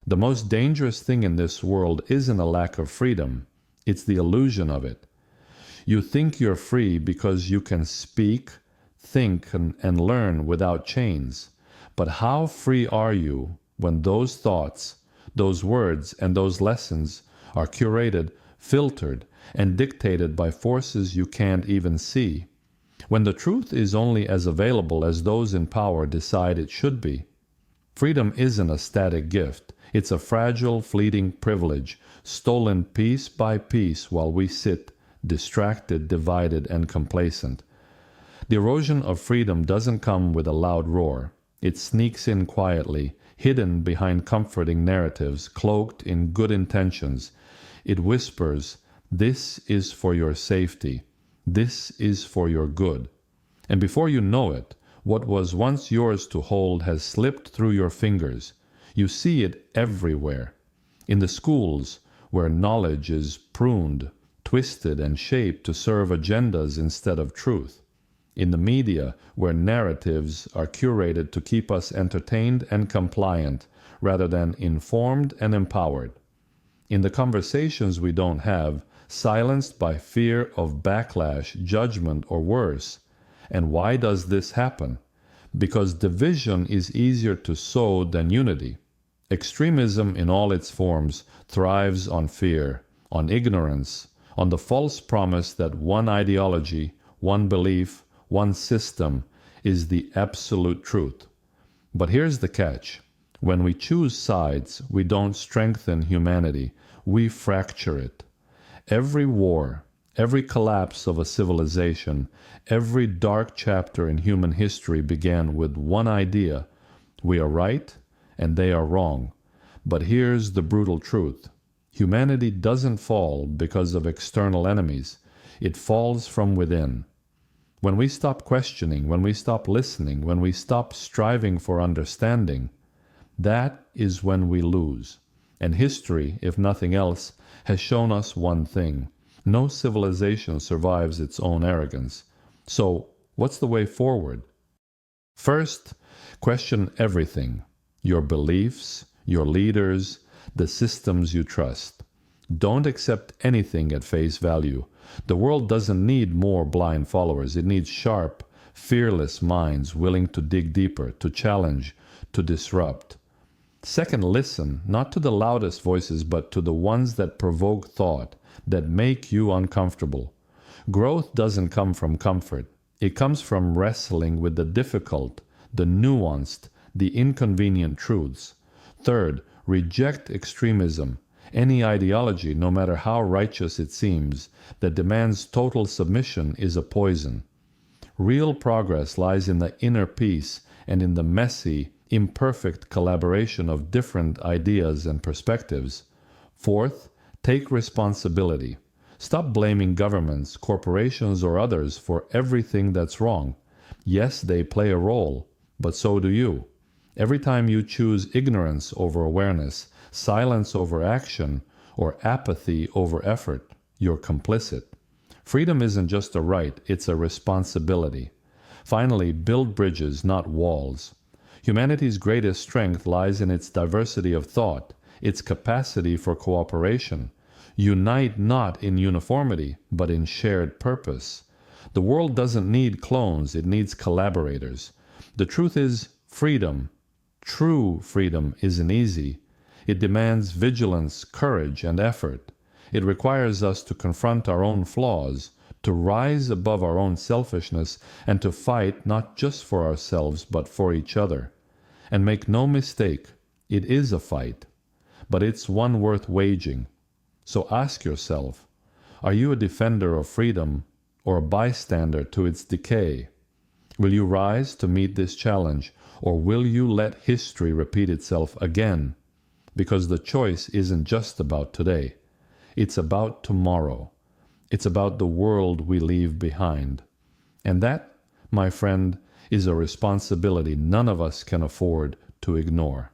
The most dangerous thing in this world isn't a lack of freedom, it's the illusion of it. You think you're free because you can speak, think, and learn without chains. But how free are you when those thoughts, those words, and those lessons are curated, filtered, and dictated by forces you can't even see? When the truth is only as available as those in power decide it should be? Freedom isn't a static gift. It's a fragile, fleeting privilege, stolen piece by piece while we sit, distracted, divided, and complacent. The erosion of freedom doesn't come with a loud roar. It sneaks in quietly, hidden behind comforting narratives, cloaked in good intentions. It whispers, "This is for your safety. This is for your good." And before you know it, what was once yours to hold has slipped through your fingers. You see it everywhere. In the schools, where knowledge is pruned, twisted, and shaped to serve agendas instead of truth. In the media, where narratives are curated to keep us entertained and compliant, rather than informed and empowered. In the conversations we don't have, silenced by fear of backlash, judgment, or worse. And why does this happen? Because division is easier to sow than unity. Extremism in all its forms thrives on fear, on ignorance, on the false promise that one ideology, one belief, one system is the absolute truth. But here's the catch. When we choose sides, we don't strengthen humanity, we fracture it. Every war, every collapse of a civilization, every dark chapter in human history began with one idea: we are right and they are wrong. But here's the brutal truth. Humanity doesn't fall because of external enemies. It falls from within. When we stop questioning, when we stop listening, when we stop striving for understanding, that is when we lose. And history, if nothing else, has shown us one thing. No civilization survives its own arrogance. So, what's the way forward? First, question everything. Your beliefs, your leaders, the systems you trust. Don't accept anything at face value. The world doesn't need more blind followers. It needs sharp, fearless minds willing to dig deeper, to challenge, to disrupt. Second, listen, not to the loudest voices, but to the ones that provoke thought, that make you uncomfortable. Growth doesn't come from comfort. It comes from wrestling with the difficult, the nuanced, the inconvenient truths. Third, reject extremism. Any ideology, no matter how righteous it seems, that demands total submission is a poison. Real progress lies in the inner peace and in the messy, imperfect collaboration of different ideas and perspectives. Fourth, take responsibility. Stop blaming governments, corporations, or others for everything that's wrong. Yes, they play a role, but so do you. Every time you choose ignorance over awareness, silence over action, or apathy over effort, you're complicit. Freedom isn't just a right, it's a responsibility. Finally, build bridges, not walls. Humanity's greatest strength lies in its diversity of thought, its capacity for cooperation. Unite not in uniformity, but in shared purpose. The world doesn't need clones, it needs collaborators. The truth is, freedom, true freedom, isn't easy. It demands vigilance, courage, and effort. It requires us to confront our own flaws, to rise above our own selfishness, and to fight not just for ourselves, but for each other. And make no mistake, it is a fight, but it's one worth waging. So ask yourself, are you a defender of freedom or a bystander to its decay? Will you rise to meet this challenge, or will you let history repeat itself again? Because the choice isn't just about today. It's about tomorrow. It's about the world we leave behind. And that, my friend, is a responsibility none of us can afford to ignore.